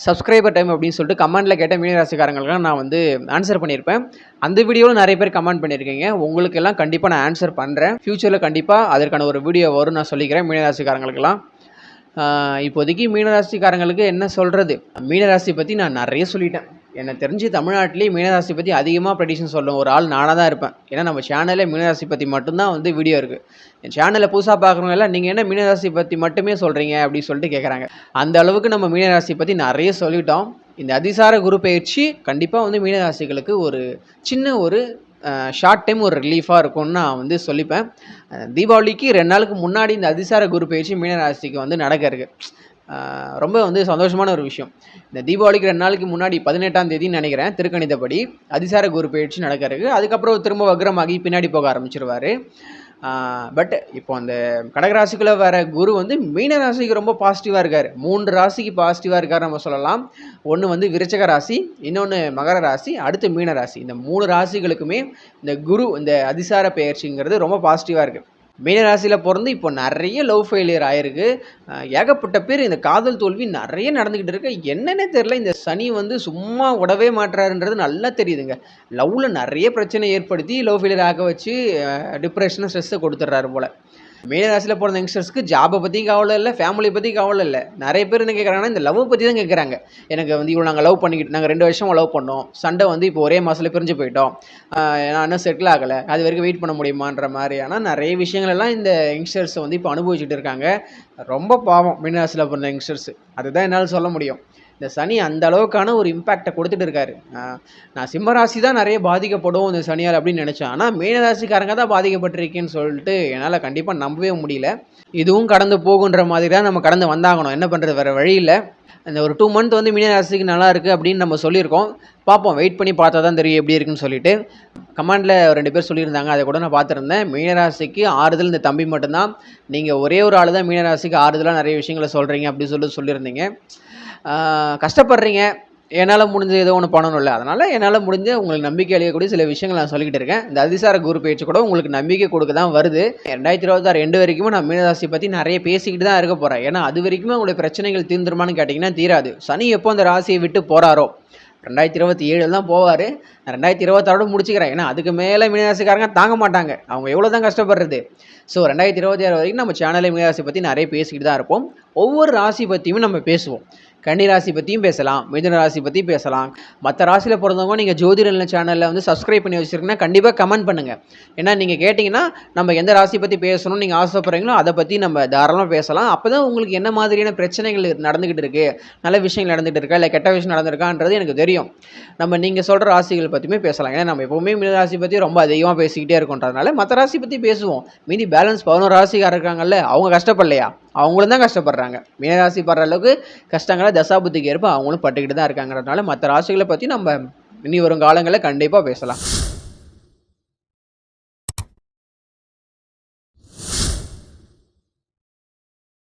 Subscriber time அப்படின்னு சொல்லிட்டு கமெண்ட்டில் கேட்ட மீனராசிக்காரங்களுக்குலாம் நான் வந்து ஆன்சர் பண்ணியிருப்பேன். அந்த வீடியோவில் நிறைய பேர் கமெண்ட் பண்ணியிருக்கீங்க. உங்களுக்கு எல்லாம் கண்டிப்பாக நான் ஆன்சர் பண்ணுறேன். ஃப்யூச்சரில் கண்டிப்பாக அதற்கான ஒரு வீடியோ வரும் நான் சொல்லிக்கிறேன் மீனராசிக்காரங்களுக்கெல்லாம். இப்போதைக்கு மீனராசிக்காரங்களுக்கு என்ன சொல்கிறது, மீனராசி பற்றி நான் நிறைய சொல்லிட்டேன். எனக்கு தெரிஞ்சு தமிழ்நாட்டிலேயே மீனராசி பற்றி அதிகமாக ப்ரெடிக்ஷன் சொல்லும் ஒரு ஆள் நானாக தான் இருப்பேன். ஏன்னா நம்ம சேனலில் மீனராசி பற்றி மட்டும்தான் வந்து வீடியோ இருக்குது. என் சேனலில் புதுசாக பார்க்குறவங்க எல்லாம் நீங்கள் என்ன மீனராசி பற்றி மட்டுமே சொல்கிறீங்க அப்படின்னு சொல்லிட்டு கேட்குறாங்க. அந்த அளவுக்கு நம்ம மீனராசி பற்றி நிறைய சொல்லிட்டோம். இந்த அதிசார குரு பயிற்சி கண்டிப்பாக வந்து மீனராசிகளுக்கு ஒரு சின்ன ஒரு ஷார்ட் டைம் ஒரு ரிலீஃபாக இருக்கும்னு நான் வந்து சொல்லிப்பேன். தீபாவளிக்கு 2 நாளுக்கு முன்னாடி இந்த அதிசார குரு பயிற்சி மீனராசிக்கு வந்து நடக்க இருக்குது. ரொம்ப வந்து சந்தோஷமான ஒரு விஷயம். இந்த தீபாவளிக்கு 2 நாளுக்கு முன்னாடி 18ஆம் தேதின்னு நினைக்கிறேன் திருக்கணிதப்படி அதிசார குரு பயிற்சி நடக்க இருக்குது. அதுக்கப்புறம் திரும்ப வக்ரமாகி பின்னாடி போக ஆரம்பிச்சிருவார். பட் இப்போ அந்த கடகராசிக்குள்ளே வர குரு வந்து மீன ராசிக்கு ரொம்ப பாசிட்டிவாக இருக்கார். 3 ராசிக்கு பாசிட்டிவாக இருக்கார் நம்ம சொல்லலாம். ஒன்று வந்து விருச்சக ராசி, இன்னொன்று மகர ராசி, அடுத்து மீன ராசி. இந்த 3 ராசிகளுக்குமே இந்த குரு இந்த அதிசார பெயர்ச்சிங்கிறது ரொம்ப பாசிட்டிவாக இருக்குது. மீனராசியில் பிறந்து இப்போ நிறைய லவ் ஃபெயிலியர் ஆயிருக்கு. ஏகப்பட்ட பேர் இந்த காதல் தோல்வி நிறைய நடந்துக்கிட்டு இருக்கு. என்னன்னே தெரில, இந்த சனி வந்து சும்மா விடவே மாட்டுறாருன்றது நல்லா தெரியுதுங்க. லவ்வில் நிறைய பிரச்சனை ஏற்படுத்தி லவ் ஃபெயிலியர் ஆக வச்சு டிப்ரெஷனை ஸ்ட்ரெஸ்ஸை கொடுத்துட்றாரு போல். மீனராசியில் பிறந்த யங்ஸ்டர்ஸ்க்கு ஜாபை பற்றியும் கவலை இல்லை, ஃபேமிலி பற்றி கவலை இல்லை. நிறைய பேர் என்ன கேட்குறாங்கன்னா இந்த லவ் பற்றி தான் கேட்குறாங்க. எனக்கு வந்து இவ்வளோ நாங்கள் லவ் பண்ணிக்கிட்டு நாங்கள் 2 வருஷம் லவ் பண்ணோம், சண்டை வந்து இப்போ ஒரே மாதத்தில் பிரிஞ்சு போயிட்டோம், நான் இன்னும் செட்டில் ஆகலை, அது வரைக்கும் வெயிட் பண்ண முடியுமான்ற மாதிரியான நிறைய விஷயங்கள் எல்லாம் இந்த யங்ஸ்டர்ஸை வந்து இப்போ அனுபவிச்சுட்டு இருக்காங்க. ரொம்ப பாவம் மீனராசியில் பிறந்த யங்ஸ்டர்ஸ். அதுதான் என்னால் சொல்ல முடியும். இந்த சனி அந்த அளவுக்கான ஒரு இம்பேக்டை கொடுத்துட்டு இருக்காரு. நான் சிம்மராசி தான் நிறைய பாதிக்கப்படும் இந்த சனியால் அப்படின்னு நினச்சேன். ஆனால் மீனராசிக்காரங்க தான் பாதிக்கப்பட்டிருக்கேன்னு சொல்லிட்டு என்னால் கண்டிப்பாக நம்பவே முடியல. இதுவும் கடந்து போகுன்ற மாதிரி தான் நம்ம கடந்து வந்தாகணும். என்ன பண்ணுறது, வேறு வழி இல்லை. அந்த ஒரு 2 மந்த் வந்து மீனராசிக்கு நல்லா இருக்குது அப்படின்னு நம்ம சொல்லியிருக்கோம். பார்ப்போம், வெயிட் பண்ணி பார்த்தா தான் தெரியும் எப்படி இருக்குன்னு சொல்லிட்டு. கமெண்டில் 2 பேர் சொல்லியிருந்தாங்க, அதை கூட நான் பார்த்துருந்தேன். மீனராசிக்கு ஆறுதல் இந்த தம்பி மட்டும்தான். நீங்கள் ஒரே ஒரு ஆள் தான் மீனராசிக்கு ஆறுதலாக நிறைய விஷயங்களை சொல்கிறீங்க அப்படின்னு சொல்லியிருந்தீங்க. கஷ்டப்படுறீங்க, என்னால் முடிஞ்ச ஏதோ ஒன்று பண்ணணும்ல, அதனால் என்னால் முடிஞ்ச உங்களுக்கு நம்பிக்கை அளிக்கக்கூடிய சில விஷயங்கள் நான் சொல்லிக்கிட்டு இருக்கேன். இந்த அதிசார குரு பயிற்சி கூட உங்களுக்கு நம்பிக்கை கொடுக்க தான் வருது. 2026 எண்டு வரைக்கும் நான் மீனராசி பற்றி நிறைய பேசிக்கிட்டு தான் இருக்க போகிறேன். ஏன்னா அது வரைக்குமே உங்களுடைய பிரச்சனைகள் தீர்ந்துருமான்னு கேட்டிங்கன்னா தீராது. சனி எப்போ அந்த ராசியை விட்டு போகிறாரோ 2027 தான் போவார். நான் 2026 முடிச்சுக்கிறேன். ஏன்னா அதுக்கு மேலே மீனராசிக்காரங்க தாங்க மாட்டாங்க. அவங்க எவ்வளோ தான் கஷ்டப்படுறது. ஸோ 2026 வரைக்கும் நம்ம சேனலில் மீனராசி பற்றி நிறைய பேசிக்கிட்டு தான் இருப்போம். ஒவ்வொரு ராசி பற்றியுமே நம்ம பேசுவோம். கன்னி ராசி பற்றியும் பேசலாம், மிதுன ராசி பற்றி பேசலாம். மற்ற ராசியில் பிறந்தவங்க நீங்கள் ஜோதிட சேனலில் வந்து சப்ஸ்கிரைப் பண்ணி வச்சுருக்கீங்கன்னா கண்டிப்பாக கமெண்ட் பண்ணுங்கள். ஏன்னா நீங்கள் கேட்டிங்கன்னா நம்ம எந்த ராசி பற்றி பேசணும்னு நீங்கள் ஆசைப்படுறீங்களோ அதை பற்றி நம்ம தாராளமாக பேசலாம். அப்போ தான் உங்களுக்கு என்ன மாதிரியான பிரச்சனைகள் நடந்துக்கிட்டு இருக்குது, நல்ல விஷயங்கள் நடந்துகிட்டு இருக்கா இல்லை கெட்ட விஷயம் நடந்திருக்கான்றது எனக்கு தெரியும். நம்ம நீங்கள் சொல்கிற ராசிகள் பற்றியுமே பேசலாம். ஏன்னா நம்ம எப்போவுமே மீன ராசி பற்றி ரொம்ப அதிகமாக பேசிக்கிட்டே இருக்கோன்றதுனால மற்ற ராசி பற்றி பேசுவோம். மீதி பேலன்ஸ் 11 ராசிக்காரர் இருக்காங்கல்ல, அவங்க கஷ்டப்படலையா? அவங்களும் தான் கஷ்டப்படுறாங்க. மீனராசி படுற அளவுக்கு கஷ்டங்களை தசாபுத்திக்கு ஏற்ப அவங்களும் பட்டுக்கிட்டு தான் இருக்காங்கிறதுனால மற்ற ராசிகளை பற்றி நம்ம இனி வரும் காலங்களில் கண்டிப்பாக பேசலாம்.